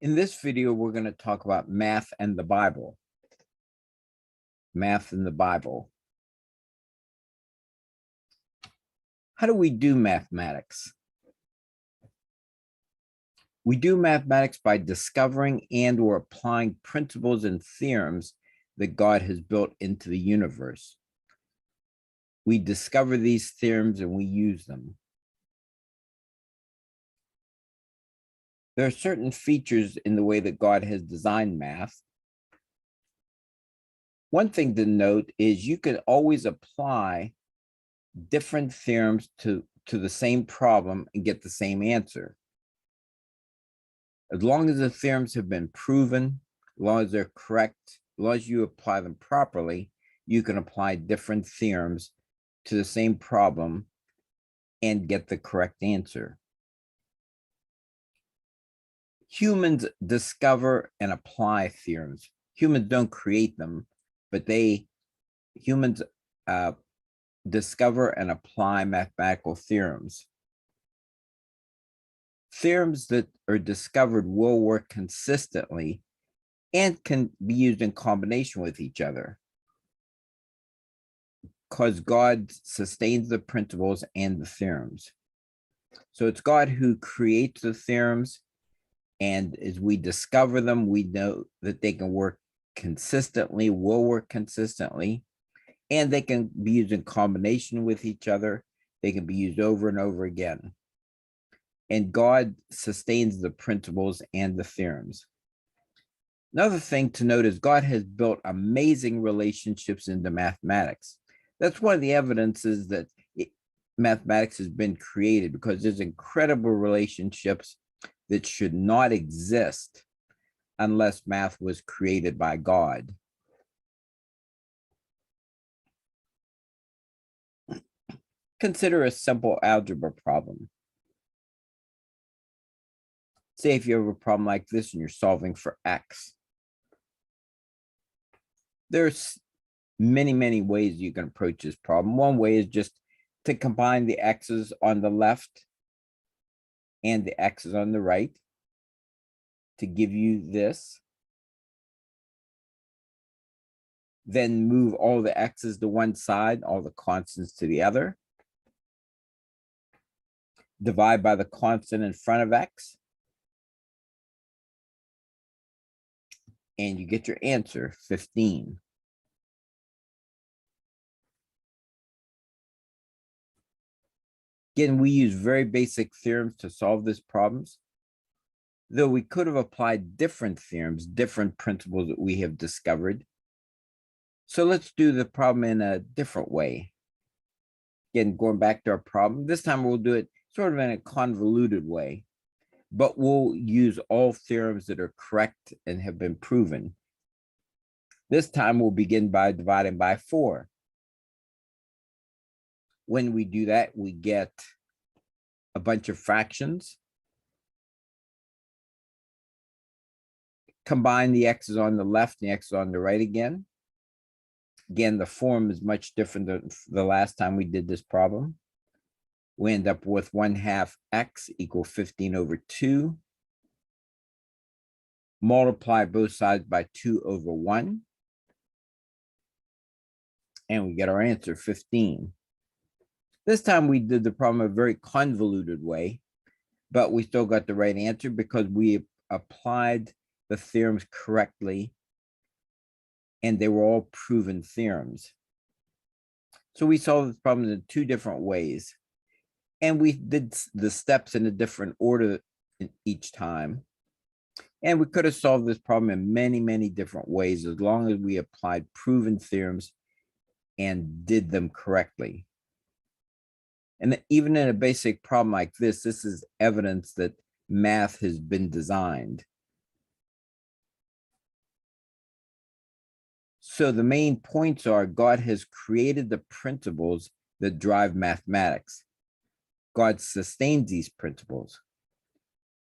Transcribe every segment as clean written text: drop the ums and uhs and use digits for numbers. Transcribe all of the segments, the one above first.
In this video, we're going to talk about math and the Bible. Math and the Bible. How do we do mathematics? We do mathematics by discovering and or applying principles and theorems that God has built into the universe. We discover these theorems and we use them. There are certain features in the way that God has designed math. One thing to note is you can always apply different theorems to the same problem and get the same answer. As long as the theorems have been proven, as long as they're correct, as long as you apply them properly, you can apply different theorems to the same problem and get the correct answer. Humans discover and apply theorems. Humans don't create them, but humans discover and apply mathematical theorems. Theorems that are discovered will work consistently and can be used in combination with each other because God sustains the principles and the theorems. So it's God who creates the theorems, and as we discover them, we know that they can work consistently, will work consistently, and they can be used in combination with each other. They can be used over and over again. And God sustains the principles and the theorems. Another thing to note is God has built amazing relationships into mathematics. That's one of the evidences that mathematics has been created, because there's incredible relationships that should not exist unless math was created by God. Consider a simple algebra problem. Say if you have a problem like this and you're solving for x. There's many ways you can approach this problem. One way is just to combine the x's on the left and the x's on the right to give you this. Then move all the x's to one side, all the constants to the other. Divide by the constant in front of x. And you get your answer, 15. Again, we use very basic theorems to solve these problems, though we could have applied different theorems, different principles that we have discovered. So let's do the problem in a different way. Again, going back to our problem, this time we'll do it sort of in a convoluted way, but we'll use all theorems that are correct and have been proven. This time we'll begin by dividing by 4. When we do that, we get a bunch of fractions. Combine the x's on the left and the x's on the right again. Again, the form is much different than the last time we did this problem. We end up with 1/2 x equal 15 over 2. Multiply both sides by 2 over 1. And we get our answer, 15. This time we did the problem a very convoluted way, but we still got the right answer because we applied the theorems correctly and they were all proven theorems. So we solved this problem in 2 different ways. And we did the steps in a different order each time. And we could have solved this problem in many different ways as long as we applied proven theorems and did them correctly. And even in a basic problem like this is evidence that math has been designed. So the main points are God has created the principles that drive mathematics. God sustains these principles.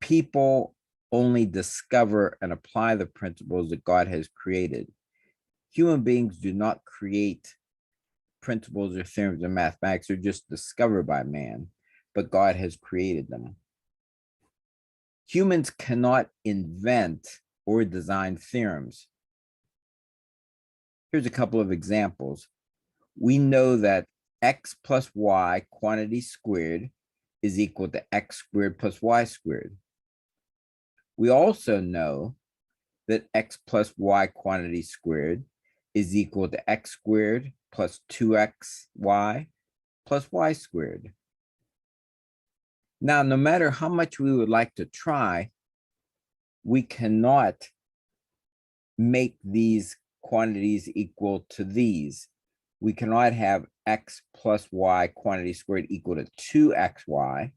People only discover and apply the principles that God has created. Human beings do not create principles or theorems in mathematics. They're just discovered by man, but God has created them. Humans cannot invent or design theorems. Here's a couple of examples. We know that x plus y quantity squared is equal to x squared plus y squared. We also know that x plus y quantity squared is equal to x squared plus 2xy plus y squared. Now, no matter how much we would like to try, we cannot make these quantities equal to these. We cannot have x plus y quantity squared equal to 2xy,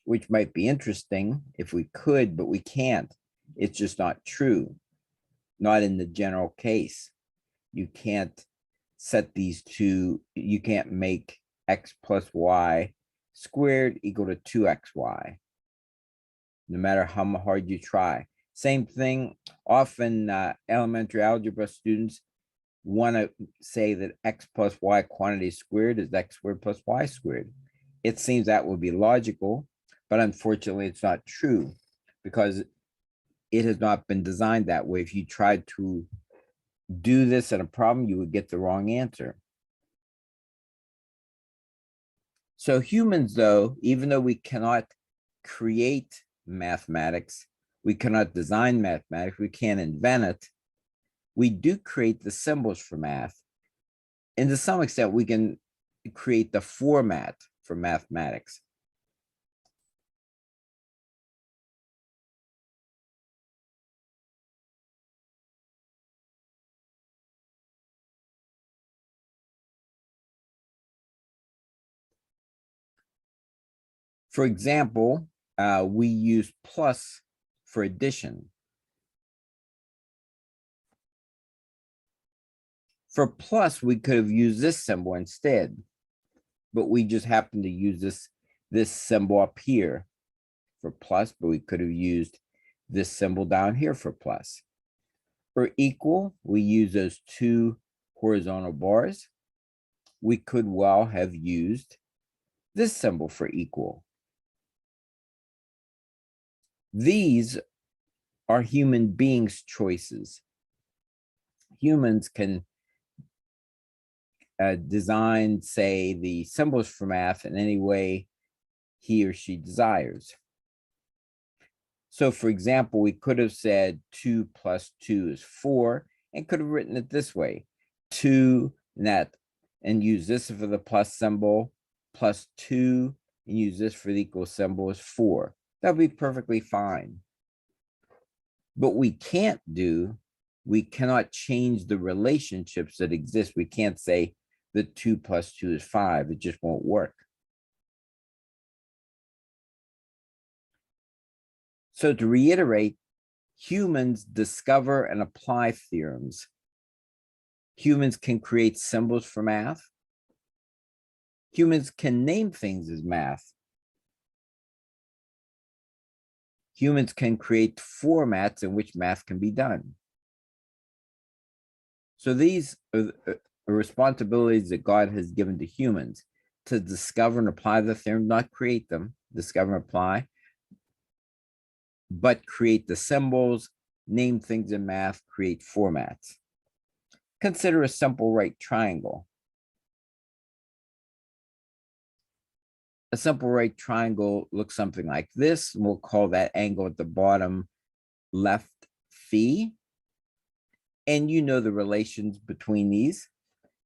which might be interesting if we could, but we can't. It's just not true, not in the general case. You can't set these two, you can't make x plus y squared equal to 2xy, no matter how hard you try. Same thing, often elementary algebra students want to say that x plus y quantity squared is x squared plus y squared. It seems that would be logical, but unfortunately it's not true because it has not been designed that way. If you tried to do this in a problem, you would get the wrong answer. So humans, though, even though we cannot create mathematics, we cannot design mathematics, we can't invent it, we do create the symbols for math. And to some extent, we can create the format for mathematics. For example, we use plus for addition. For plus, we could have used this symbol instead, but we just happen to use this symbol up here for plus, but we could have used this symbol down here for plus. For equal, we use those two horizontal bars. We could well have used this symbol for equal. These are human beings' choices. Humans can design, say, the symbols for math in any way he or she desires. So, for example, we could have said 2 plus 2 is 4 and could have written it this way, 2 net, and use this for the plus symbol, plus 2, and use this for the equal symbol is 4. That would be perfectly fine. But we can't do, we cannot change the relationships that exist. We can't say that 2 plus 2 is 5. It just won't work. So to reiterate, humans discover and apply theorems. Humans can create symbols for math. Humans can name things as math. Humans can create formats in which math can be done. So these are responsibilities that God has given to humans to discover and apply the theorem, not create them, discover and apply, but create the symbols, name things in math, create formats. Consider a simple right triangle. A simple right triangle looks something like this. We'll call that angle at the bottom left phi. And you know the relations between these.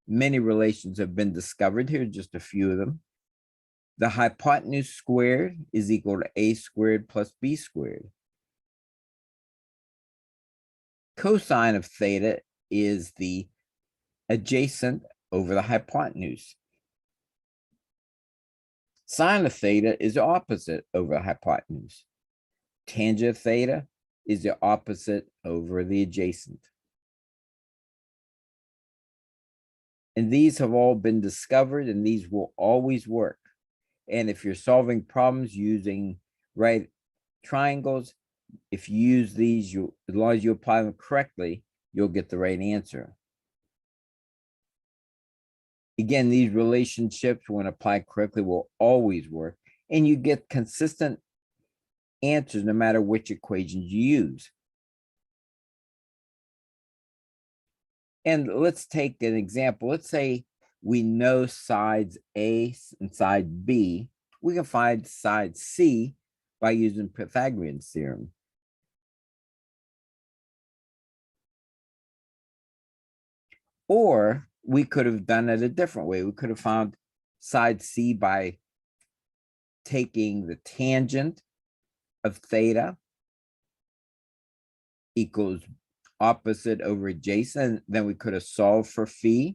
Many relations have been discovered. Here are just a few of them. The hypotenuse squared is equal to a squared plus b squared. Cosine of theta is the adjacent over the hypotenuse. Sine of theta is the opposite over the hypotenuse. Tangent of theta is the opposite over the adjacent. And these have all been discovered, and these will always work. And if you're solving problems using right triangles, if you use these, as long as you apply them correctly, you'll get the right answer. Again, these relationships, when applied correctly, will always work, and you get consistent answers no matter which equations you use. And let's take an example. Let's say we know sides A and side B. We can find side C by using Pythagorean's theorem. Or we could have done it a different way. We could have found side C by taking the tangent of theta equals opposite over adjacent. Then we could have solved for phi,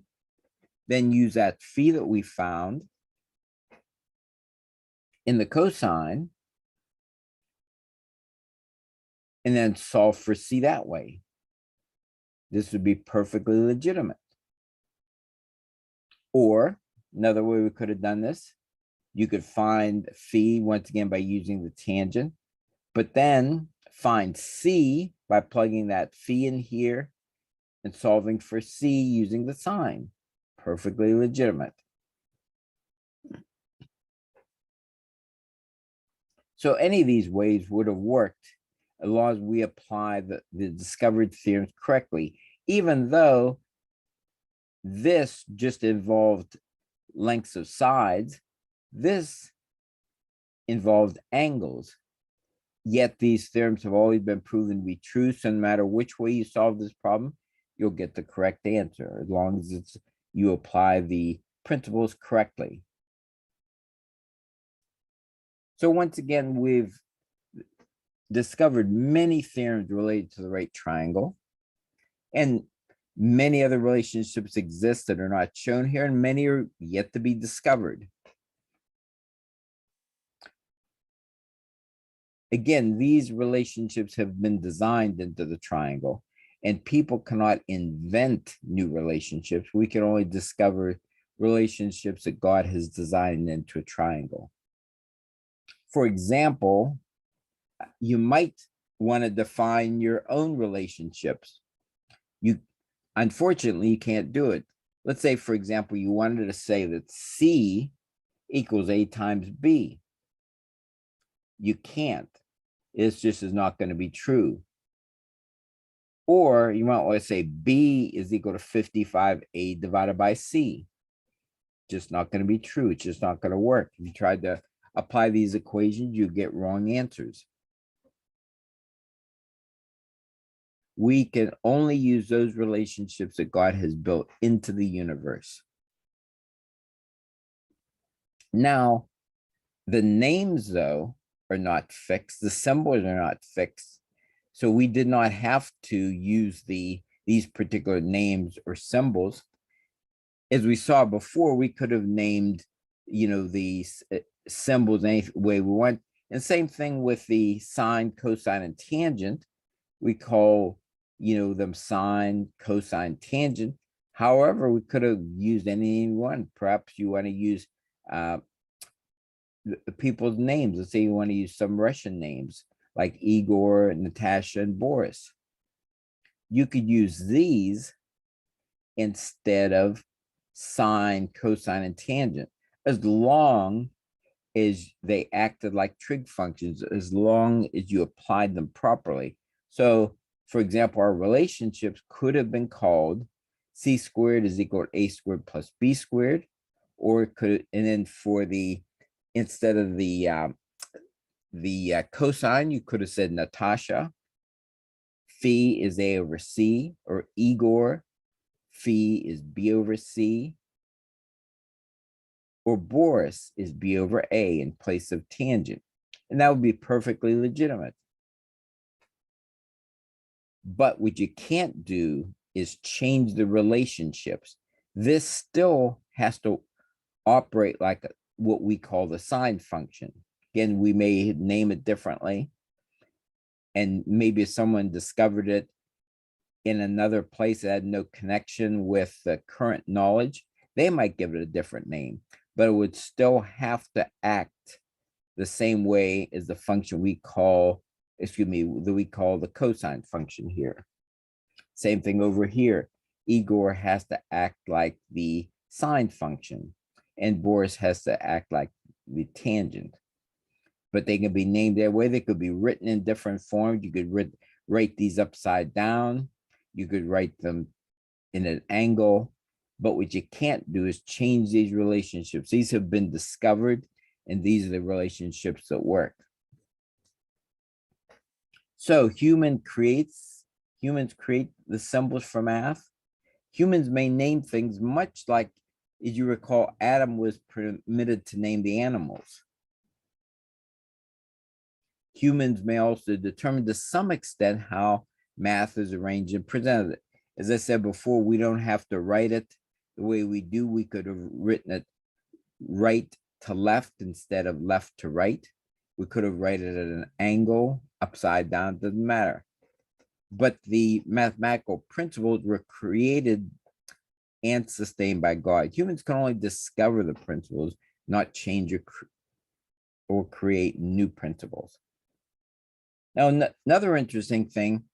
then use that phi that we found in the cosine, and then solve for C that way. This would be perfectly legitimate. Or another way we could have done this, you could find phi once again by using the tangent, but then find C by plugging that phi in here and solving for C using the sine. Perfectly legitimate. So any of these ways would have worked as long as we apply the discovered theorems correctly, even though this just involved lengths of sides, this involved angles. Yet these theorems have always been proven to be true. So no matter which way you solve this problem, you'll get the correct answer as long as you apply the principles correctly. So once again, we've discovered many theorems related to the right triangle, and many other relationships exist that are not shown here, and many are yet to be discovered. Again, these relationships have been designed into the triangle, and people cannot invent new relationships. We can only discover relationships that God has designed into a triangle. For example, you might want to define your own relationships. Unfortunately, you can't do it. Let's say, for example, you wanted to say that C equals A times B. You can't. It's just is not going to be true. Or you might want to say B is equal to 55A divided by C. Just not going to be true. It's just not going to work. If you try to apply these equations, you get wrong answers. We can only use those relationships that God has built into the universe. Now, the names, though, are not fixed. The symbols are not fixed. So we did not have to use these particular names or symbols. As we saw before, we could have named, these symbols any way we want. And same thing with the sine, cosine, and tangent. We call, them sine, cosine, tangent. However, we could have used any one. Perhaps you want to use the people's names. Let's say you want to use some Russian names like Igor, Natasha, and Boris. You could use these instead of sine, cosine, and tangent, as long as they acted like trig functions, as long as you applied them properly. So, for example, our relationships could have been called C squared is equal to A squared plus B squared, or it could, and then for instead of the cosine, you could have said Natasha, phi is A over C, or Igor, phi is B over C, or Boris is B over A in place of tangent. And that would be perfectly legitimate. But what you can't do is change the relationships. This still has to operate like what we call the sine function. Again, we may name it differently. And maybe if someone discovered it in another place that had no connection with the current knowledge, they might give it a different name, but it would still have to act the same way as the function we call, the cosine function here. Same thing over here. Igor has to act like the sine function, and Boris has to act like the tangent. but they can be named that way. They could be written in different forms. You could write these upside down. You could write them in an angle, but what you can't do is change these relationships. These have been discovered, and these are the relationships that work. So humans create the symbols for math. Humans may name things much like, as you recall, Adam was permitted to name the animals. Humans may also determine to some extent how math is arranged and presented. As I said before, we don't have to write it the way we do. We could have written it right to left instead of left to right. We could have written it at an angle, upside down, doesn't matter. But the mathematical principles were created and sustained by God. Humans can only discover the principles, not change or create new principles. Now, another interesting thing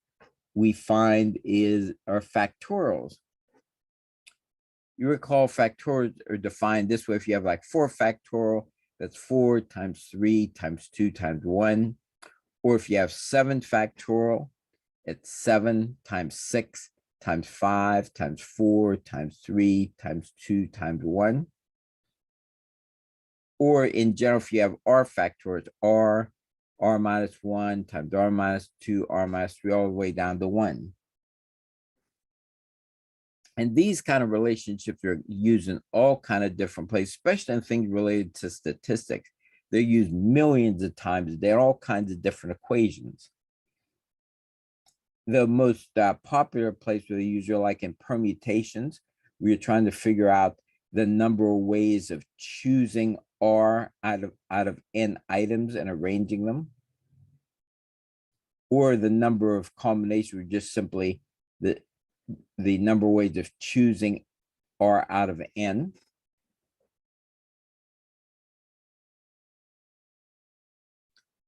we find are factorials. You recall factorials are defined this way. If you have like 4 factorial, that's 4 times 3 times 2 times 1. Or if you have 7 factorial, it's 7 times 6 times 5 times 4 times 3 times 2 times 1. Or in general, if you have R factorials, R minus 1 times R minus 2, R minus 3, all the way down to 1. And these kind of relationships are used in all kind of different places, especially in things related to statistics. They're used millions of times. There are all kinds of different equations. The most popular place where they use are like in permutations, where you're trying to figure out the number of ways of choosing R out of n items and arranging them, or the number of combinations, just simply the number of ways of choosing R out of n.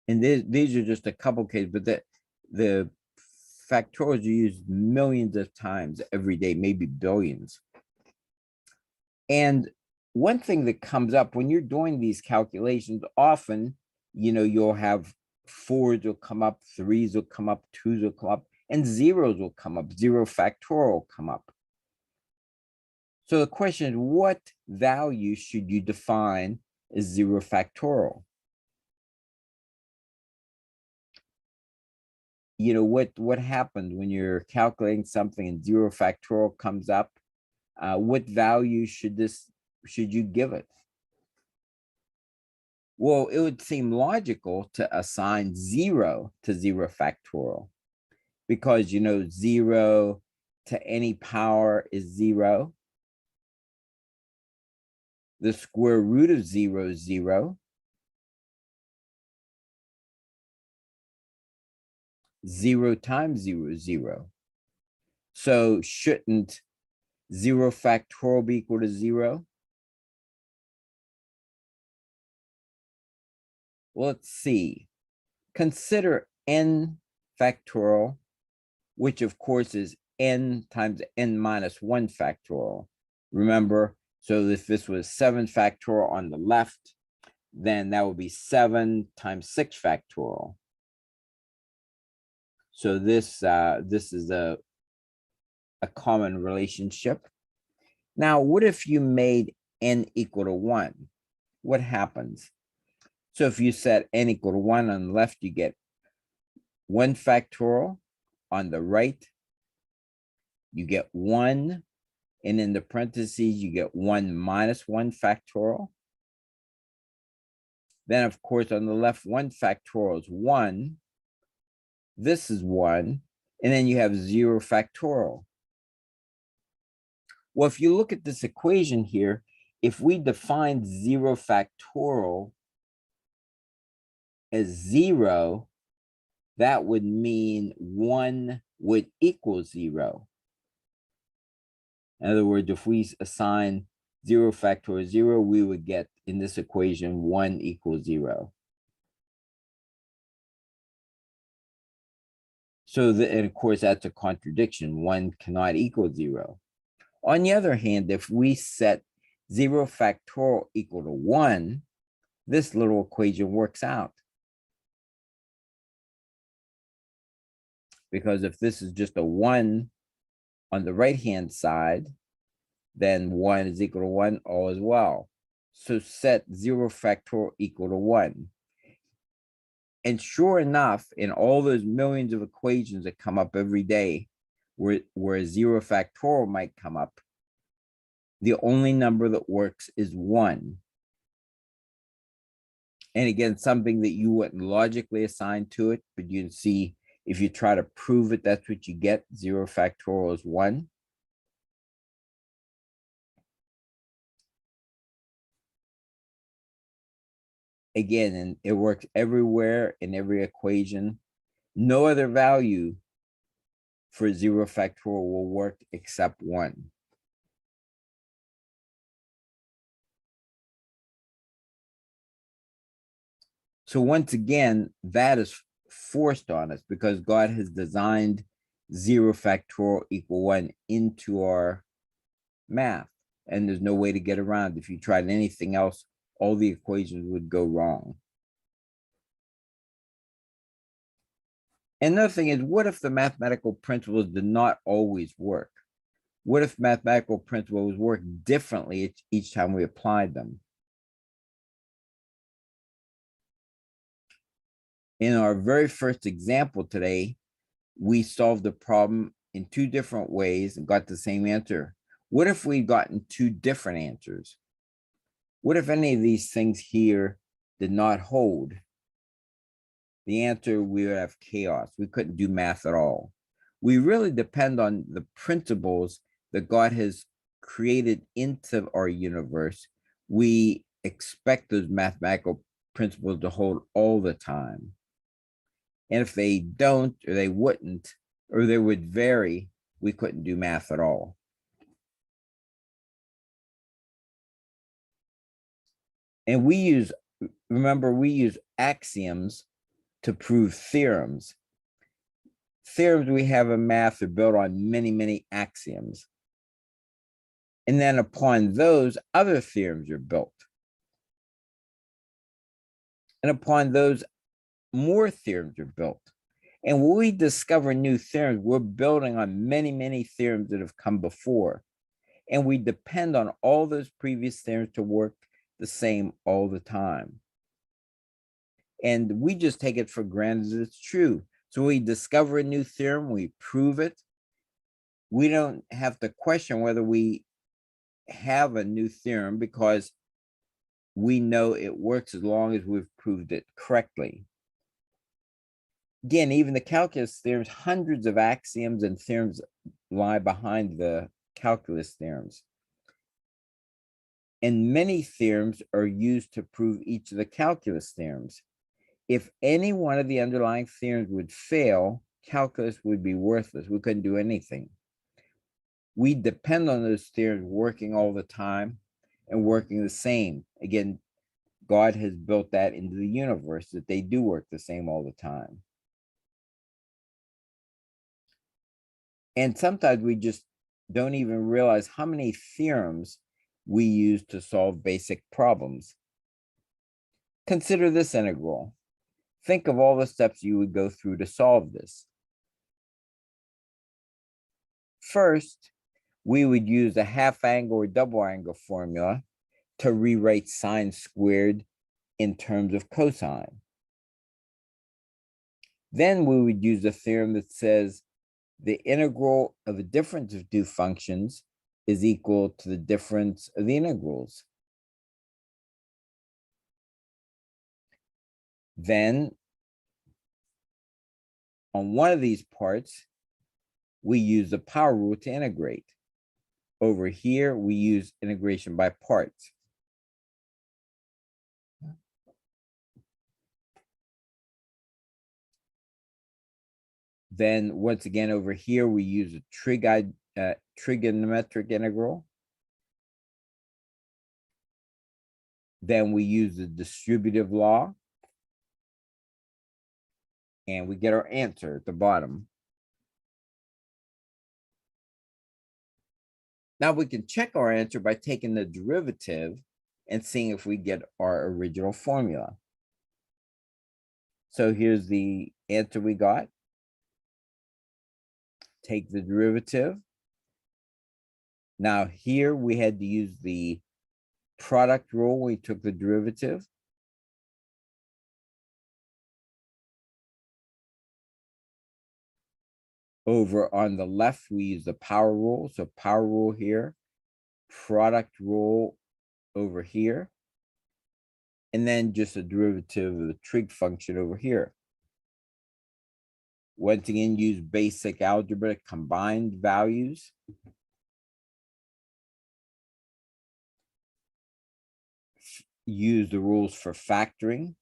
And these are just a couple cases, but the factorials are used millions of times every day, maybe billions. And one thing that comes up when you're doing these calculations, often, you'll have 4s will come up, 3s will come up, 2s will come up, and 0s will come up. 0 factorial will come up. So the question is, what value should you define as 0 factorial? What happens when you're calculating something and 0 factorial comes up? What value should you give it? Well, it would seem logical to assign 0 to 0 factorial, because 0 to any power is 0. The square root of 0 is 0. 0 times 0 is 0. So shouldn't 0 factorial be equal to 0? Well, let's see. Consider n factorial, which of course is n times n minus 1 factorial. Remember, so if this was 7 factorial on the left, then that would be 7 times 6 factorial. So this is a common relationship. Now, what if you made n equal to 1? What happens? So if you set n equal to 1 on the left, you get 1 factorial. On the right, you get 1. And in the parentheses, you get 1 minus 1 factorial. Then, of course, on the left, 1 factorial is 1. This is 1. And then you have 0 factorial. Well, if you look at this equation here, if we define 0 factorial as 0, that would mean 1 would equal 0. In other words, if we assign 0 factorial 0, we would get in this equation 1 equals 0. So, and of course, that's a contradiction. 1 cannot equal 0. On the other hand, if we set 0 factorial equal to 1, this little equation works out. because if this is just a 1 on the right-hand side, then 1 is equal to 1 all as well. So set 0 factorial equal to 1. And sure enough, in all those millions of equations that come up every day, where 0 factorial might come up, the only number that works is 1. And again, something that you wouldn't logically assign to it, but you can see if you try to prove it, that's what you get. 0 factorial is 1. Again, and it works everywhere in every equation. No other value for 0 factorial will work except 1. So once again, that is forced on us because God has designed 0 factorial equal 1 into our math. And there's no way to get around. If you tried anything else, all the equations would go wrong. Another thing is, what if the mathematical principles did not always work? What if mathematical principles work differently each time we applied them? In our very first example today, we solved the problem in 2 different ways and got the same answer. What if we'd gotten 2 different answers? What if any of these things here did not hold? The answer, we would have chaos. We couldn't do math at all. We really depend on the principles that God has created into our universe. We expect those mathematical principles to hold all the time. And if they don't, or they wouldn't, or they would vary, we couldn't do math at all. And remember, we use axioms to prove theorems. Theorems we have in math are built on many, many axioms. And then upon those, other theorems are built. And upon those, more theorems are built. And when we discover new theorems, we're building on many, many theorems that have come before. And we depend on all those previous theorems to work the same all the time. And we just take it for granted that it's true. So we discover a new theorem, we prove it. We don't have to question whether we have a new theorem because we know it works as long as we've proved it correctly. Again, even the calculus theorems, hundreds of axioms and theorems lie behind the calculus theorems. And many theorems are used to prove each of the calculus theorems. If any one of the underlying theorems would fail, calculus would be worthless. We couldn't do anything. We depend on those theorems working all the time and working the same. Again, God has built that into the universe, that they do work the same all the time. And sometimes we just don't even realize how many theorems we use to solve basic problems. Consider this integral. Think of all the steps you would go through to solve this. First, we would use a half angle or double angle formula to rewrite sine squared in terms of cosine. Then we would use a theorem that says the integral of the difference of 2 functions is equal to the difference of the integrals. Then, on one of these parts, we use the power rule to integrate. Over here, we use integration by parts. Then once again, over here, we use a trigonometric integral. Then we use the distributive law. And we get our answer at the bottom. Now we can check our answer by taking the derivative and seeing if we get our original formula. So here's the answer we got. take the derivative. Now here we had to use the product rule. We took the derivative. Over on the left, we use the power rule. So power rule here, product rule over here, and then just a derivative of the trig function over here. Once again, use basic algebra to combine values. Use the rules for factoring.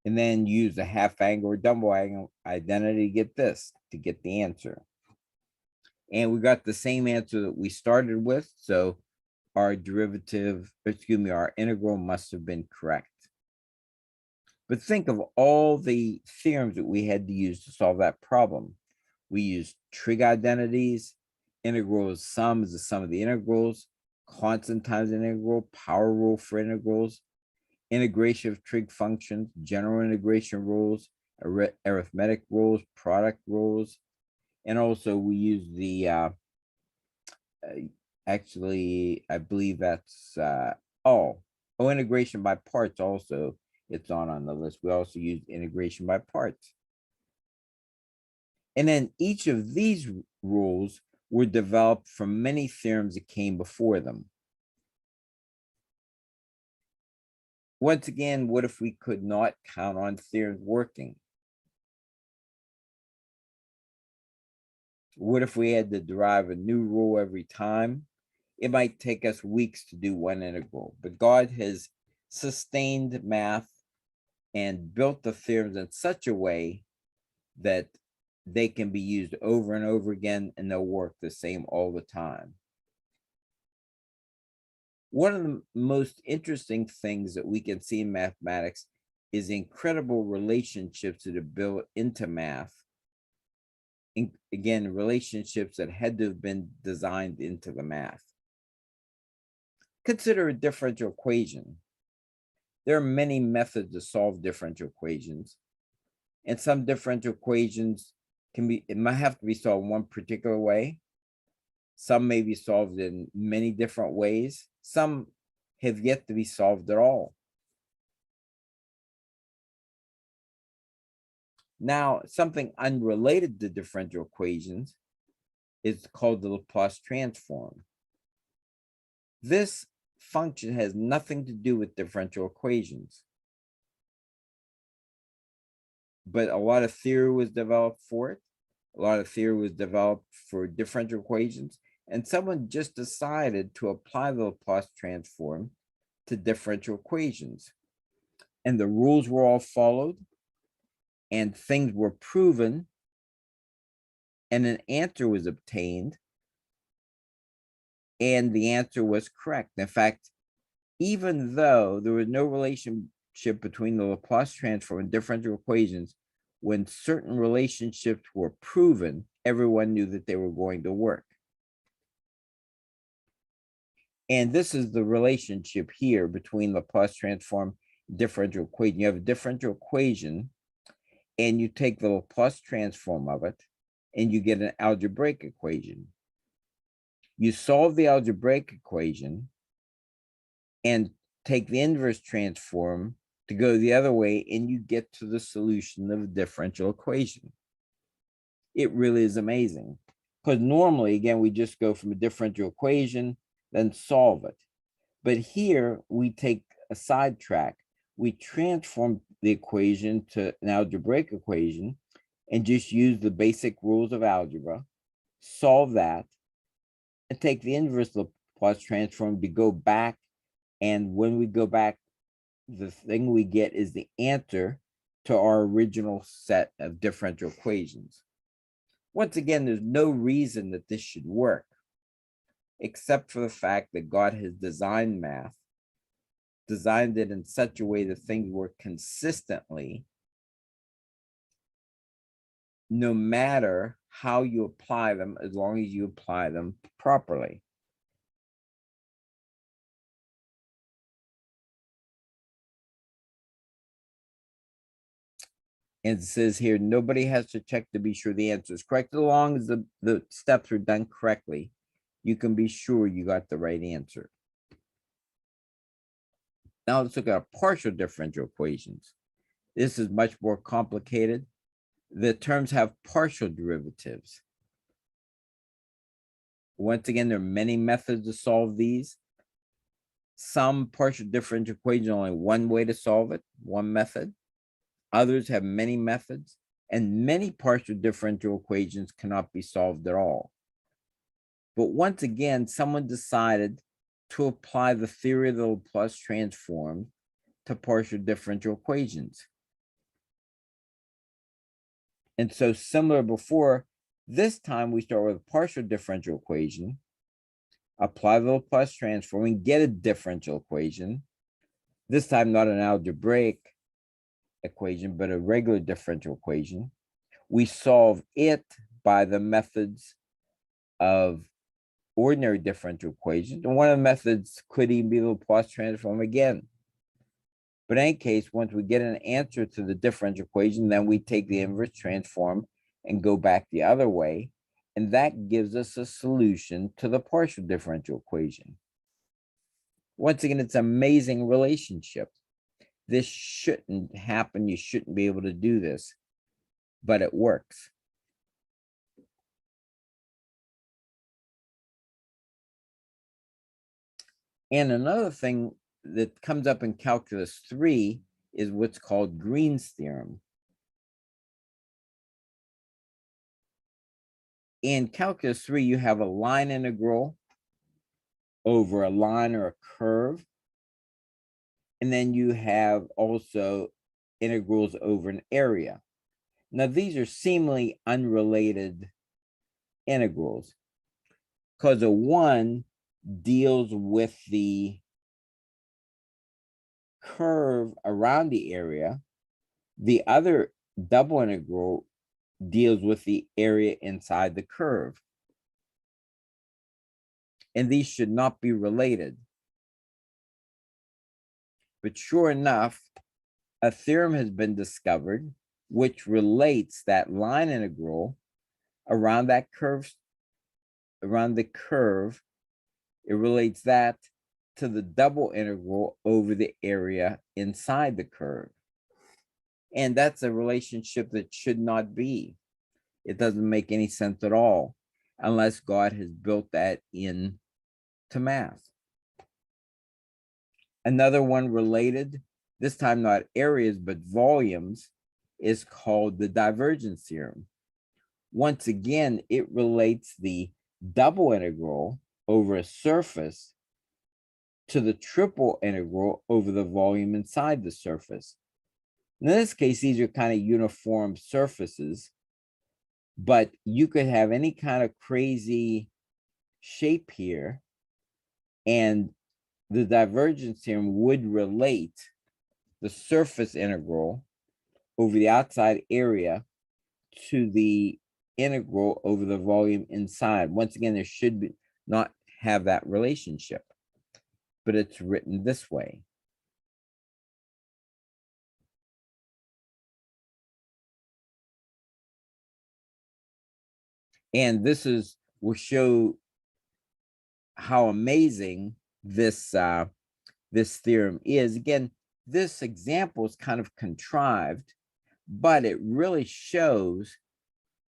And then use the half angle or double angle identity to get the answer. And we got the same answer that we started with. So our derivative, excuse me, our integral must have been correct. But think of all the theorems that we had to use to solve that problem. We used trig identities, integrals, sum is the sum of the integrals, constant times integral, power rule for integrals, integration of trig functions, general integration rules, arithmetic rules, product rules, and also we use the actually I believe that's integration by parts also. It's on the list. We also use integration by parts. And then each of these rules were developed from many theorems that came before them. Once again, what if we could not count on theorems working? What if we had to derive a new rule every time? It might take us weeks to do one integral, but God has sustained math and built the theorems in such a way that they can be used over and over again and they'll work the same all the time. One of the most interesting things that we can see in mathematics is incredible relationships that are built into math. Again, relationships that had to have been designed into the math. Consider a differential equation. There are many methods to solve differential equations, and some differential equations it might have to be solved one particular way. Some may be solved in many different ways. Some have yet to be solved at all. Now, something unrelated to differential equations is called the Laplace transform. This function has nothing to do with differential equations, but a lot of theory was developed for it. A lot of theory was developed for differential equations, and someone just decided to apply the Laplace transform to differential equations. And the rules were all followed, and things were proven, and an answer was obtained, and the answer was correct. In fact, even though there was no relationship between the Laplace transform and differential equations, when certain relationships were proven, everyone knew that they were going to work. And this is the relationship here between Laplace transform and differential equation. You have a differential equation, and you take the Laplace transform of it, and you get an algebraic equation. You solve the algebraic equation and take the inverse transform to go the other way, and you get to the solution of a differential equation. It really is amazing, because normally, again, we just go from a differential equation, then solve it. But here we take a sidetrack. We transform the equation to an algebraic equation and just use the basic rules of algebra, solve that, and take the inverse Laplace transform to go back. And when we go back, the thing we get is the answer to our original set of differential equations. Once again, there's no reason that this should work, except for the fact that God has designed math, designed it in such a way that things work consistently, no matter how you apply them, as long as you apply them properly. And it says here, nobody has to check to be sure the answer is correct. As long as the steps are done correctly, you can be sure you got the right answer. Now let's look at partial differential equations. This is much more complicated. The terms have partial derivatives. Once again, there are many methods to solve these. Some partial differential equations, only one way to solve it, one method. Others have many methods, and many partial differential equations cannot be solved at all. But once again, someone decided to apply the theory of the Laplace transform to partial differential equations. And so similar before, this time we start with a partial differential equation, apply the Laplace transform and get a differential equation. This time not an algebraic equation, but a regular differential equation. We solve it by the methods of ordinary differential equations. And one of the methods could even be the Laplace transform again. But in any case, once we get an answer to the differential equation, then we take the inverse transform and go back the other way. And that gives us a solution to the partial differential equation. Once again, it's an amazing relationship. This shouldn't happen. You shouldn't be able to do this, but it works. And another thing that comes up in calculus 3 is what's called Green's theorem. In calculus 3, you have a line integral over a line or a curve. And then you have also integrals over an area. Now, these are seemingly unrelated integrals because a one deals with the curve around the area. The other double integral deals with the area inside the curve. And these should not be related. But sure enough, a theorem has been discovered which relates that line integral around that curve, around the curve. It relates that to the double integral over the area inside the curve. And that's a relationship that should not be. It doesn't make any sense at all unless God has built that into math. Another one related, this time not areas, but volumes, is called the divergence theorem. Once again, it relates the double integral over a surface to the triple integral over the volume inside the surface. In this case, these are kind of uniform surfaces, but you could have any kind of crazy shape here, and the divergence theorem would relate the surface integral over the outside area to the integral over the volume inside. Once again, there should be not have that relationship, but it's written this way. And this will show how amazing this this theorem is. Again, this example is kind of contrived, but it really shows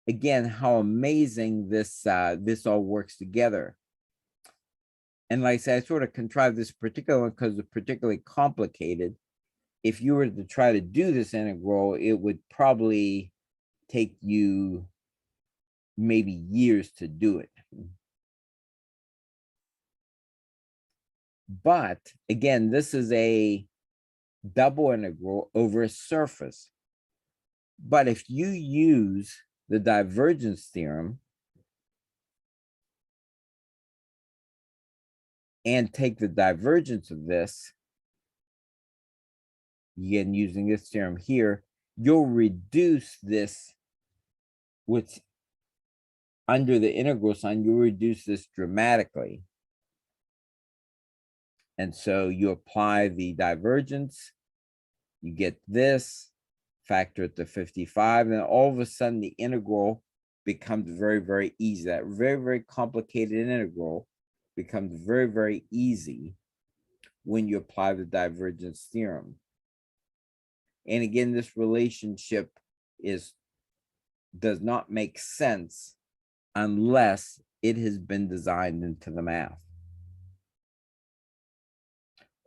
again how amazing this this all works together. And like I said, I sort of contrived this particular one because it's particularly complicated. If you were to try to do this integral, it would probably take you maybe years to do it. But again, this is a double integral over a surface. But if you use the divergence theorem and take the divergence of this, again, using this theorem here, you'll reduce this with under the integral sign, you'll reduce this dramatically. And so you apply the divergence, you get this, factor it to 55, and all of a sudden the integral becomes very, very easy. That very, very complicated integral becomes very, very easy when you apply the divergence theorem. And again, this relationship does not make sense unless it has been designed into the math.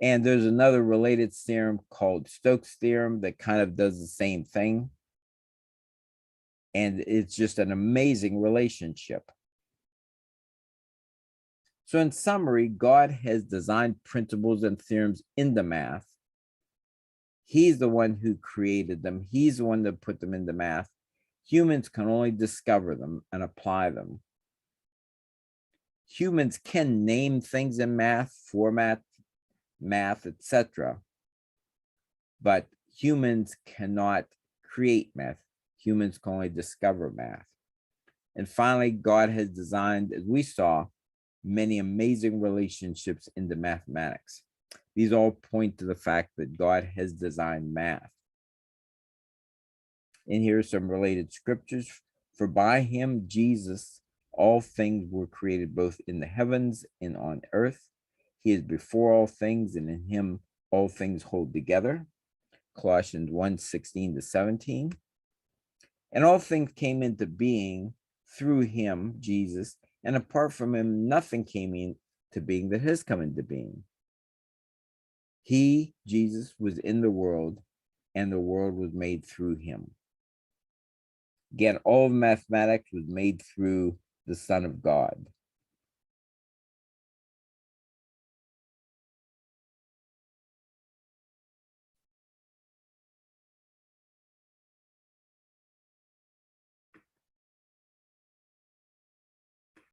And there's another related theorem called Stokes' theorem that kind of does the same thing. And it's just an amazing relationship. So in summary, God has designed principles and theorems in the math. He's the one who created them. He's the one that put them in the math. Humans can only discover them and apply them. Humans can name things in math, format, math, etc. But humans cannot create math. Humans can only discover math. And finally, God has designed, as we saw, many amazing relationships in the mathematics. These all point to the fact that God has designed math. And here are some related scriptures. For by him, Jesus, all things were created both in the heavens and on earth. He is before all things, and in him all things hold together. Colossians 1:16-17. And all things came into being through him, Jesus, and apart from him, nothing came into being that has come into being. He, Jesus, was in the world, and the world was made through him. Again, all of mathematics was made through the Son of God.